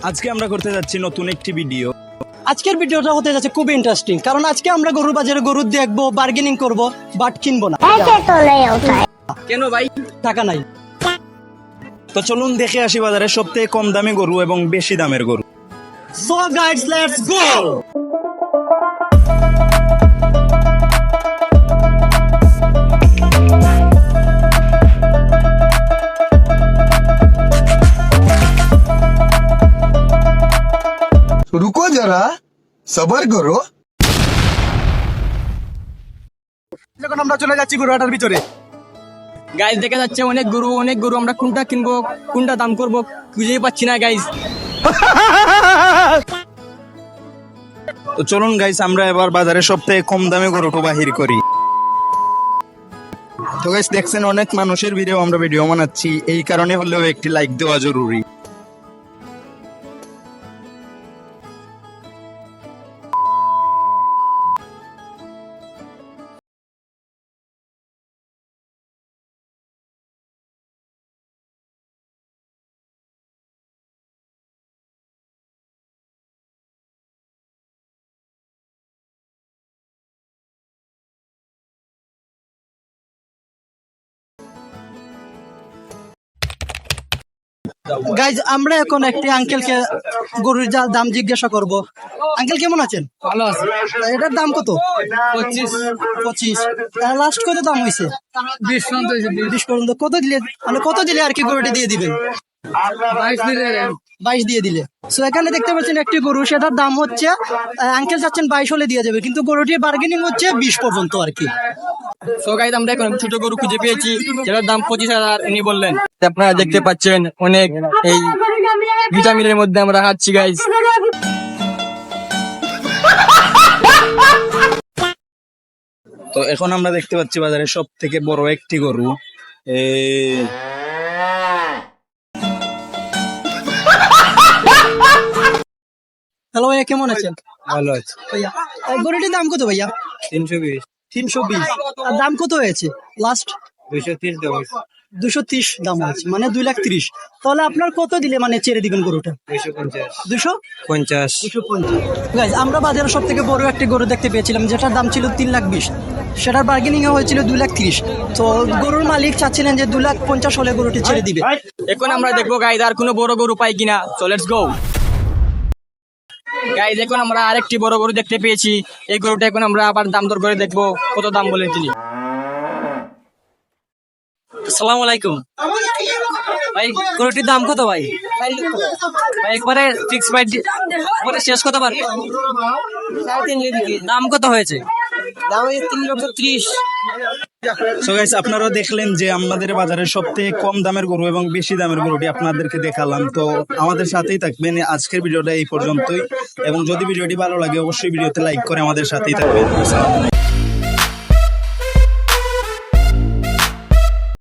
আজকে আমরা করতে যাচ্ছি নতুন একটি ভিডিও। আজকের ভিডিওটা হতে যাচ্ছে খুব ইন্টারেস্টিং, কারণ আজকে আমরা গরুর বাজারে গরু দেখবো, বার্গেনিং করব, বাট কিনবো না। কেন ভাই? টাকা নাই। তো চলুন দেখে আসি বাজারের সবথেকে কম দামি গরু এবং বেশি দামের গরু। So guys, let's go. रुको जरा सबर करो। এখন আমরা চলে যাচ্ছি গরুহাটার ভিতরে। গাইজ দেখা যাচ্ছে অনেক গরু আমরা কোনটা কিনবো কোনটা দাম করবো খুঁজেই পাচ্ছি না গাইজ। তো চলুন গাইস, আমরা এবার বাজারে সবথেকে কম দামে গরুটা বাহির করি। তো গাইস দেখছেন অনেক মানুষের ভিডিও আমরা ভিডিও বানাচ্ছি, এই কারণে হলেও একটি লাইক দেওয়া জরুরি। গাইজ আমরা এখন একটি আঙ্কেলকে গরুর দাম জিজ্ঞাসা করব। আঙ্কেল কেমন আছেন? ভালো আছে। এটার দাম কত? 25। লাস্ট কত দাম হয়েছে? 20 পর্যন্ত। কত দিলে আর কি গরুটি দিয়ে দিবেন? 22 দিয়ে দিলে। সো এখানে দেখতে পাচ্ছেন একটি গরু, সেটার দাম হচ্ছে আঙ্কেল চাচ্ছেন 22 হলে দিয়ে যাবে, কিন্তু গরুটি বার্গেনিং হচ্ছে 20 পর্যন্ত আর কি। সো গাইজ আমরা এখন ছোট গরু খুঁজে পেয়েছি যেটার দাম 25,000 উনি বললেন। আপনারা দেখতে পাচ্ছেন অনেক এই ভিটামিনের মধ্যে আমরা হাঁটছি গাইজ। তো এখন আমরা দেখতে পাচ্ছি বাজারে সব থেকে বড় একটি গরু। হ্যালো ভাইয়া, কেমন আছেন? ভালো আছে। ভাইয়া গরুটির দাম কত ভাইয়া? 320। 320। আর দাম কত হয়েছে লাস্ট? 230 দাম। 230 দাম হয়েছে, মানে 2,30,000। তাহলে আপনার কত দিলে মানে ছেড়ে দিবেন গরুটা? 250। 250। গাইজ আমরা বাজারে সব থেকে বড় একটি গরু দেখতে পেয়েছিলাম, যেটার দাম ছিল 3,20,000। সেটার বার্গেনিং এ হয়েছিল 2,30,000। তো গরুর মালিক চাচ্ছিলেন যে 2,50,000 হলে গরুটি ছেড়ে দিবে। এখন আমরা দেখবো গাইজ আর কোনো বড় গরু পাই কিনা। So let's go guys. এখন আমরা আরেকটি বড় গরু দেখতে পেয়েছি। এই গরুটা এখন আমরা আবার দাম দর করে দেখবো কত দাম বলে তিনি। আসসালামু আলাইকুম ভাই, গরুটির দাম কত ভাই? ভাই একবারে ফিক্স প্রাইস পরে শেষ কত পারবে? 3.5 দাম কত হয়েছে? দাম হয়েছে 3,30,000। সো গাইস আপনারা দেখলেন যে আমাদের বাজারের সবথেকে কম দামের গরু এবং বেশি দামের গরুটি আপনাদেরকে দেখালাম। তো আমাদের সাথেই থাকবেন। আজকের ভিডিওটা এই পর্যন্তই, এবং যদি ভিডিওটি ভালো লাগে অবশ্যই ভিডিওতে লাইক করে আমাদের সাথেই থাকবেন।